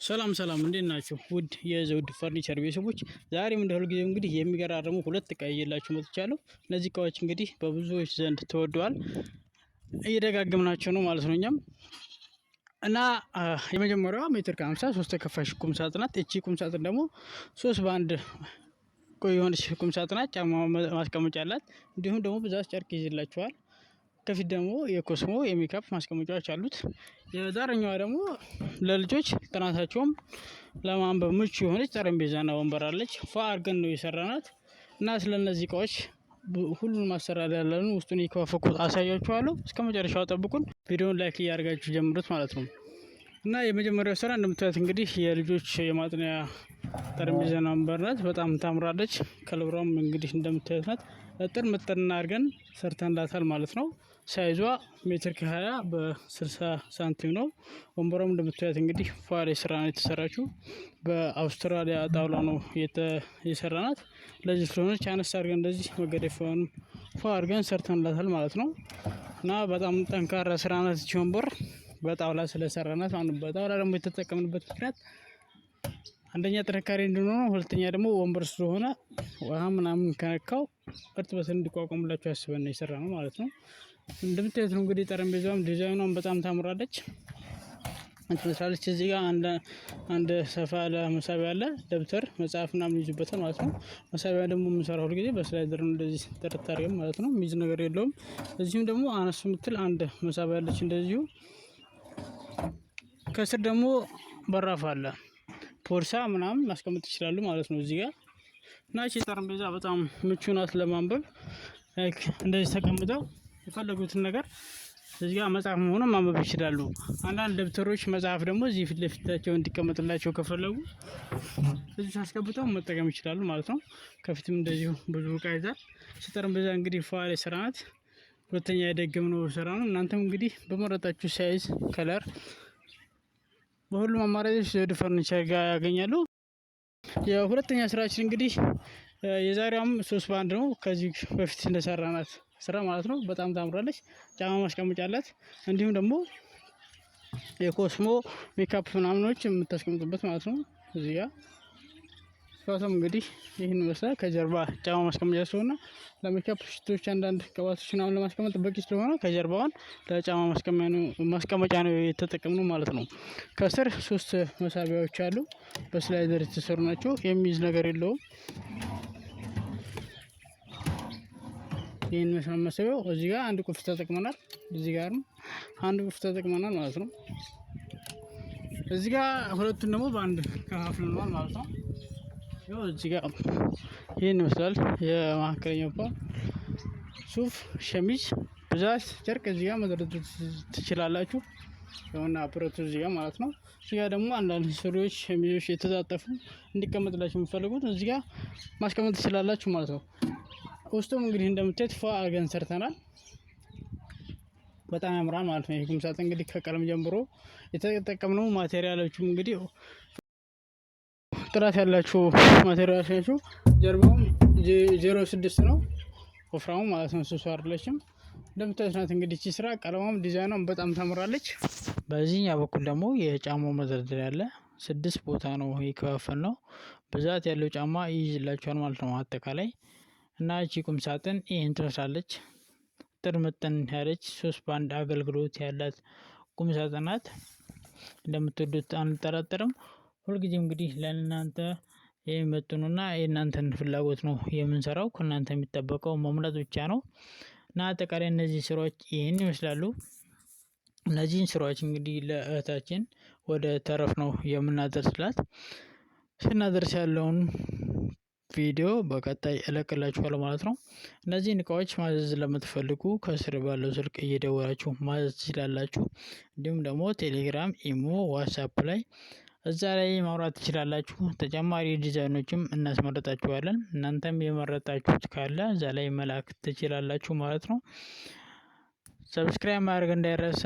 ሰላም እንዴት ናችሁ? ውድ የዘውድ ፈርኒቸር ቤተሰቦች ዛሬም እንደ ሁልጊዜው እንግዲህ የሚገራርሙ ሁለት እቃ ይዤላችሁ መጥቻለሁ። እነዚህ እቃዎች እንግዲህ በብዙዎች ዘንድ ተወደዋል፣ እየደጋገምናቸው ነው ማለት ነው እኛም እና የመጀመሪያዋ ሜትር ከ50 3 ተከፋሽ ቁም ሳጥን ናት። እቺ ቁም ሳጥን ደግሞ 3 በአንድ የሆነች ቁም ሳጥን ናት። ጫማ ማስቀመጫ አላት። እንዲሁም ደግሞ ብዛት ጨርቅ ይይዝላችኋል። ከፊት ደግሞ የኮስሞ የሜካፕ ማስቀመጫዎች አሉት። የዛሬኛዋ ደግሞ ለልጆች ጥናታቸውም ለማንበብ ምቹ የሆነች ጠረጴዛና ወንበር አለች። ፏ አድርገን ነው የሰራናት እና ስለነዚህ እቃዎች ሁሉን ማሰራት ያለን ውስጡን እየከፋፈኩት አሳያችኋለሁ። እስከ መጨረሻው ጠብቁን። ቪዲዮውን ላይክ እያደረጋችሁ ጀምሩት ማለት ነው። እና የመጀመሪያው ስራ እንደምታዩት እንግዲህ የልጆች የማጥኛ ጠረጴዛና ወንበር ናት። በጣም ታምራለች። ከለሯም እንግዲህ እንደምታዩት ናት። እጥር ምጥን አድርገን ሰርተንላታል ማለት ነው። ሳይዟ ሜትር ከ20 በ60 ሳንቲም ነው። ወንበሯም እንደምታዩት እንግዲህ ፏሌ ስራ ነው የተሰራችው። በአውስትራሊያ ጣውላ ነው የሰራናት። ለዚህ ስለሆነች አነስ አድርገን እንደዚህ መገደፊያውን ፏ አድርገን ሰርተንላታል ማለት ነው። እና በጣም ጠንካራ ስራ ናት ይቺ ወንበር በጣውላ ስለሰራናት ማለት ነው። በጣውላ ደግሞ የተጠቀምንበት ምክንያት አንደኛ ጥንካሬ እንዲኖረው፣ ሁለተኛ ደግሞ ወንበር ስለሆነ ውሃ ምናምን ከነካው እርጥበትን እንዲቋቋምላችሁ አስበን ነው የሰራነው ማለት ነው። እንደምታዩት ነው እንግዲህ ጠረጴዛውም ዲዛይኗም በጣም ታምራለች እንትመስላለች። እዚህ ጋር አንድ ሰፋ ያለ መሳቢያ አለ። ደብተር መጽሐፍ ምናምን ይዙበታል ማለት ነው። መሳቢያ ደግሞ የምንሰራው ሁልጊዜ በስላይደር ነው እንደዚህ ተረታሪም ማለት ነው። የሚይዝ ነገር የለውም። እዚሁም ደግሞ አነስ የምትል አንድ መሳቢያ አለች እንደዚሁ። ከስር ደግሞ በራፍ አለ። ፖርሳ ምናምን ማስቀመጥ ይችላሉ ማለት ነው እዚህ ጋር። እና እቺ ጠረጴዛ በጣም ምቹ ናት ለማንበብ። እንደዚህ ተቀምጠው የፈለጉትን ነገር እዚህ ጋር መጽሐፍ ሆኖ ማንበብ ይችላሉ። አንዳንድ ደብተሮች መጽሐፍ ደግሞ እዚህ ፊት ለፊታቸው እንዲቀመጥላቸው ከፈለጉ እዚህ አስገብተው መጠቀም ይችላሉ ማለት ነው። ከፊትም እንደዚሁ ብዙ እቃ ይዛል። ጠረጴዛ እንግዲህ ፏል ስራ ናት። ሁለተኛ የደገምነው ስራ ነው። እናንተም እንግዲህ በመረጣችሁ ሳይዝ ከለር በሁሉም አማራጮች ዘውድ ፈርኒቸር ጋር ያገኛሉ። የሁለተኛ ስራችን እንግዲህ የዛሬውም 3 በአንድ ነው። ከዚህ በፊት እንደሰራናት ስራ ማለት ነው። በጣም ታምራለች። ጫማ ማስቀመጫ አላት። እንዲሁም ደግሞ የኮስሞ ሜካፕ ምናምኖች የምታስቀምጡበት ማለት ነው። እዚህ ጋር ስፋቱም እንግዲህ ይህን ይመስላል። ከጀርባ ጫማ ማስቀመጫ ስለሆነ ለሜካፕ ሽቶች፣ አንዳንድ ቅባቶች ምናምን ለማስቀመጥ በቂ ስለሆነ ከጀርባውን ለጫማ ማስቀመጫ ነው የተጠቀምነው ማለት ነው። ከስር 3 መሳቢያዎች አሉ። በስላይደር የተሰሩ ናቸው። የሚይዝ ነገር የለውም። ይህን መሳቢያው እዚህ ጋር አንድ ቁልፍ ተጠቅመናል። እዚህ ጋር አንድ ቁልፍ ተጠቅመናል ማለት ነው። እዚህ ጋር ሁለቱን ደግሞ በአንድ ከፋፍለናል ማለት ነው። ያው እዚህ ጋር ይህን ይመስላል። የመካከለኛው ፓርት ሱፍ፣ ሸሚዝ፣ ብዛት ጨርቅ እዚህ ጋር መደረደር ትችላላችሁ። ያውና ብረቱ እዚህ ጋር ማለት ነው። እዚህ ጋር ደግሞ አንዳንድ ሱሪዎች፣ ሸሚዞች የተጣጠፉ እንዲቀመጥላችሁ የምትፈልጉት እዚህ ጋር ማስቀመጥ ትችላላችሁ ማለት ነው። ውስጡም እንግዲህ እንደምታዩት ፏ አድርገን ሰርተናል። በጣም ያምራል ማለት ነው። ይሄ ቁም ሳጥን እንግዲህ ከቀለም ጀምሮ የተጠቀምነው ማቴሪያሎቹም እንግዲህ ጥራት ያላችሁ ማቴሪያሎች ናቸው። ጀርባውም 06 ነው ወፍራሙ ማለት ነው። ስሱ አይደለችም። እንደምታዩት ናት እንግዲህ እቺ ስራ ቀለሟም ዲዛይኗም በጣም ታምራለች። በዚህኛው በኩል ደግሞ የጫማው መደርደሪያ አለ። 6 ቦታ ነው ይከፋፈል ነው። ብዛት ያለው ጫማ ይይዝላችኋል ማለት ነው አጠቃላይ። እና እቺ ቁም ሳጥን ይህን ትመስላለች። ጥርምጥን ያለች 3 በአንድ አገልግሎት ያላት ቁም ሳጥን ናት። እንደምትወዱት አንጠራጠርም። ሁልጊዜም እንግዲህ ለእናንተ የሚመጥኑና የእናንተን ፍላጎት ነው የምንሰራው። ከእናንተ የሚጠበቀው መሙላት ብቻ ነው። እና አጠቃላይ እነዚህ ስራዎች ይህን ይመስላሉ። እነዚህን ስራዎች እንግዲህ ለእህታችን ወደ ተረፍ ነው የምናደርስላት። ስናደርስ ያለውን ቪዲዮ በቀጣይ እለቅላችኋለሁ ማለት ነው። እነዚህን እቃዎች ማዘዝ ለምትፈልጉ ከስር ባለው ስልክ እየደወላችሁ ማዘዝ ትችላላችሁ። እንዲሁም ደግሞ ቴሌግራም፣ ኢሞ፣ ዋትስአፕ ላይ እዛ ላይ ማውራት ትችላላችሁ። ተጨማሪ ዲዛይኖችም እናስመርጣችኋለን። እናንተም የመረጣችሁት ካለ እዛ ላይ መላክ ትችላላችሁ ማለት ነው። ሰብስክራይብ ማድረግ እንዳይረሳ።